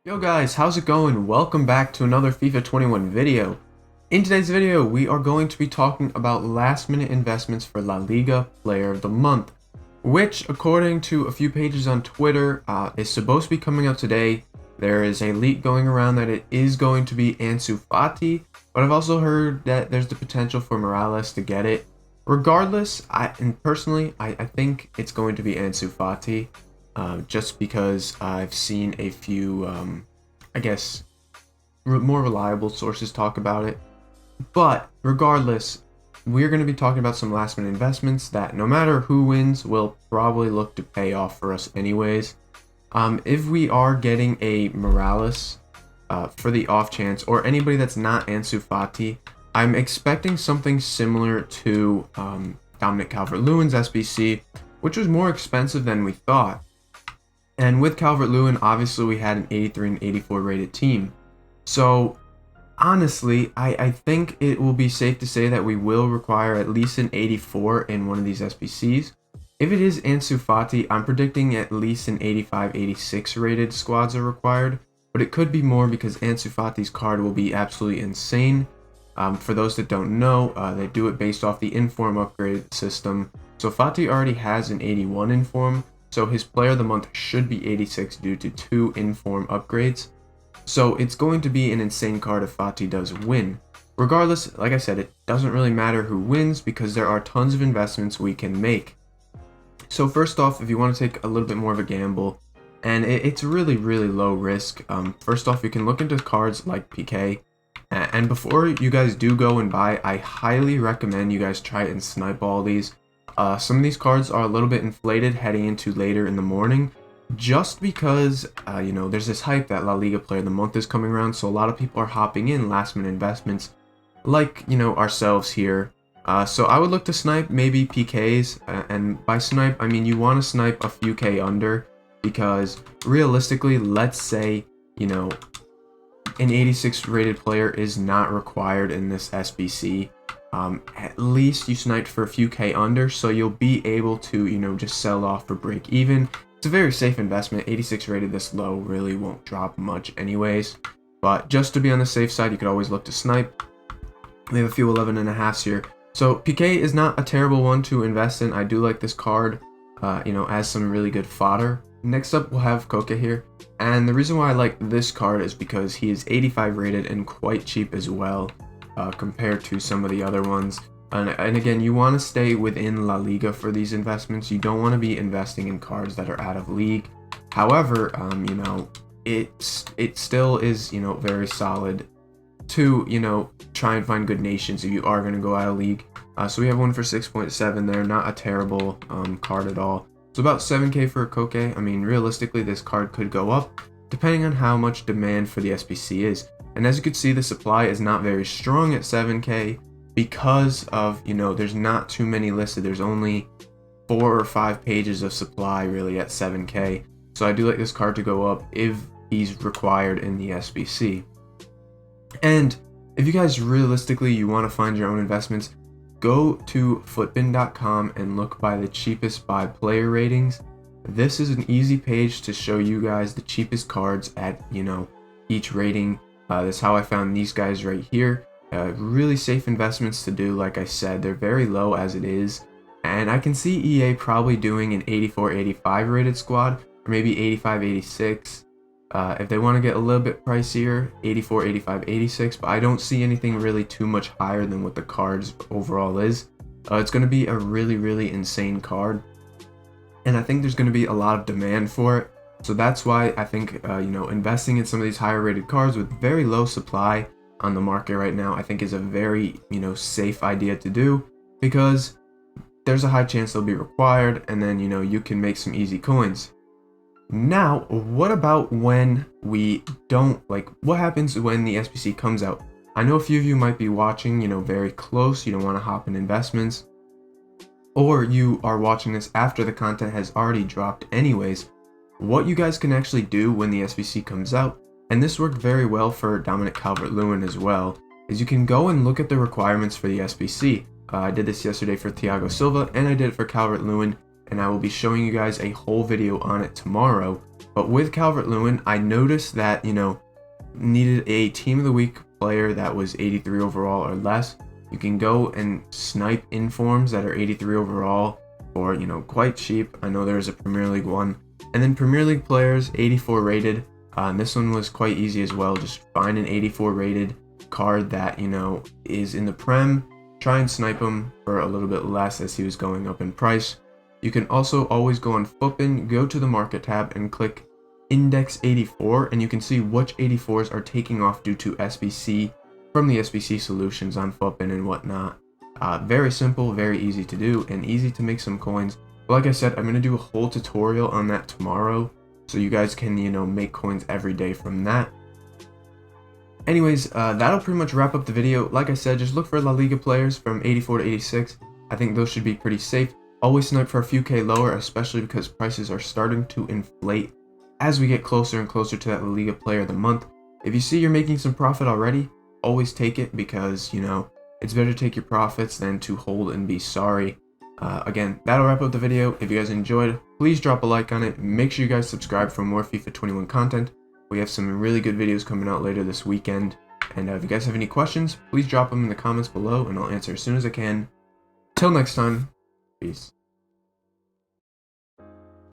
Yo guys, how's it going? Welcome back to another FIFA 21 video. In today's video, we are going to be talking about last minute investments for La Liga Player of the Month, which according to a few pages on Twitter is supposed to be coming out today. There is a leak going around that it is going to be Ansu Fati, but I've also heard that there's the potential for Morales to get it. Regardless, I think it's going to be Ansu Fati. Just because I've seen a few, more reliable sources talk about it. But regardless, we're going to be talking about some last minute investments that no matter who wins will probably look to pay off for us anyways. If we are getting a Morales for the off chance, or anybody that's not Ansu Fati, I'm expecting something similar to Dominic Calvert-Lewin's SBC, which was more expensive than we thought. And with Calvert-Lewin, obviously we had an 83 and 84 rated team. So honestly, I think it will be safe to say that we will require at least an 84 in one of these SBCs. If it is Ansu Fati, I'm predicting at least an 85, 86 rated squads are required. But it could be more because Ansu Fati's card will be absolutely insane. For those that don't know, they do it based off the inform upgrade system. So Fati already has an 81 inform. So his player of the month should be 86 due to 2 inform upgrades. So it's going to be an insane card if Fati does win. Regardless, like I said, it doesn't really matter who wins because there are tons of investments we can make. So first off, if you want to take a little bit more of a gamble, and it's really low risk. First off, you can look into cards like PK. And before you guys do go and buy, I highly recommend you guys try and snipe all these. Some of these cards are a little bit inflated heading into later in the morning, just because, there's this hype that La Liga Player of the Month is coming around, so a lot of people are hopping in last minute investments, like, ourselves here. So I would look to snipe maybe PKs, and by snipe, I mean you want to snipe a few K under, because realistically, let's say, an 86 rated player is not required in this SBC. At least you sniped for a few K under, so you'll be able to, just sell off for break even. It's a very safe investment. 86 rated this low really won't drop much anyways. But just to be on the safe side, you could always look to snipe. We have a few 11.5s here. So PK is not a terrible one to invest in. I do like this card, as some really good fodder. Next up, we'll have Koke here. And the reason why I like this card is because he is 85 rated and quite cheap as well. Compared to some of the other ones, and again, you want to stay within La Liga for these investments. You don't want to be investing in cards that are out of league. However, it still is very solid to try and find good nations if you are going to go out of league. So we have one for 6.7 there, not a terrible card at all. So about 7K for a Koke. I mean, realistically, this card could go up depending on how much demand for the SBC is. And as you can see, the supply is not very strong at 7K because of, there's not too many listed. There's only 4 or 5 pages of supply really at 7K. So I do like this card to go up if he's required in the SBC. And if you guys realistically, you want to find your own investments, go to footbin.com and look by the cheapest buy player ratings. This is an easy page to show you guys the cheapest cards at, each rating. That's how I found these guys right here. Really safe investments to do. Like I said, they're very low as it is. And I can see EA probably doing an 84, 85 rated squad, or maybe 85, 86. If they want to get a little bit pricier, 84, 85, 86. But I don't see anything really too much higher than what the cards overall is. It's going to be a really insane card. And I think there's going to be a lot of demand for it. So that's why I think, investing in some of these higher rated cards with very low supply on the market right now, I think is a very, safe idea to do, because there's a high chance they'll be required, and then, you can make some easy coins. Now, what about when we don't, what happens when the SBC comes out? I know a few of you might be watching, very close, you don't want to hop in investments, or you are watching this after the content has already dropped anyways. What you guys can actually do when the SBC comes out, and this worked very well for Dominic Calvert-Lewin as well, is you can go and look at the requirements for the SBC. I did this yesterday for Thiago Silva, and I did it for Calvert-Lewin, and I will be showing you guys a whole video on it tomorrow. But with Calvert-Lewin, I noticed that, needed a Team of the Week player that was 83 overall or less. You can go and snipe informs that are 83 overall for, quite cheap. I know there's a Premier League one. And then Premier League players, 84 rated. And this one was quite easy as well. Just find an 84 rated card that, is in the Prem. Try and snipe him for a little bit less as he was going up in price. You can also always go on Footbin, go to the market tab and click Index 84, and you can see which 84s are taking off due to SBC from the SBC solutions on Footbin and whatnot. Very simple, very easy to do, and easy to make some coins. But like I said, I'm going to do a whole tutorial on that tomorrow, so you guys can, make coins every day from that. Anyways, that'll pretty much wrap up the video. Like I said, just look for La Liga players from 84 to 86. I think those should be pretty safe. Always snipe for a few K lower, especially because prices are starting to inflate as we get closer and closer to that La Liga player of the month. If you see you're making some profit already, always take it because, it's better to take your profits than to hold and be sorry. Again, that'll wrap up the video. If you guys enjoyed, please drop a like on it. Make sure you guys subscribe for more FIFA 21 content. We have some really good videos coming out later this weekend. And if you guys have any questions, please drop them in the comments below and I'll answer as soon as I can. Till next time, peace.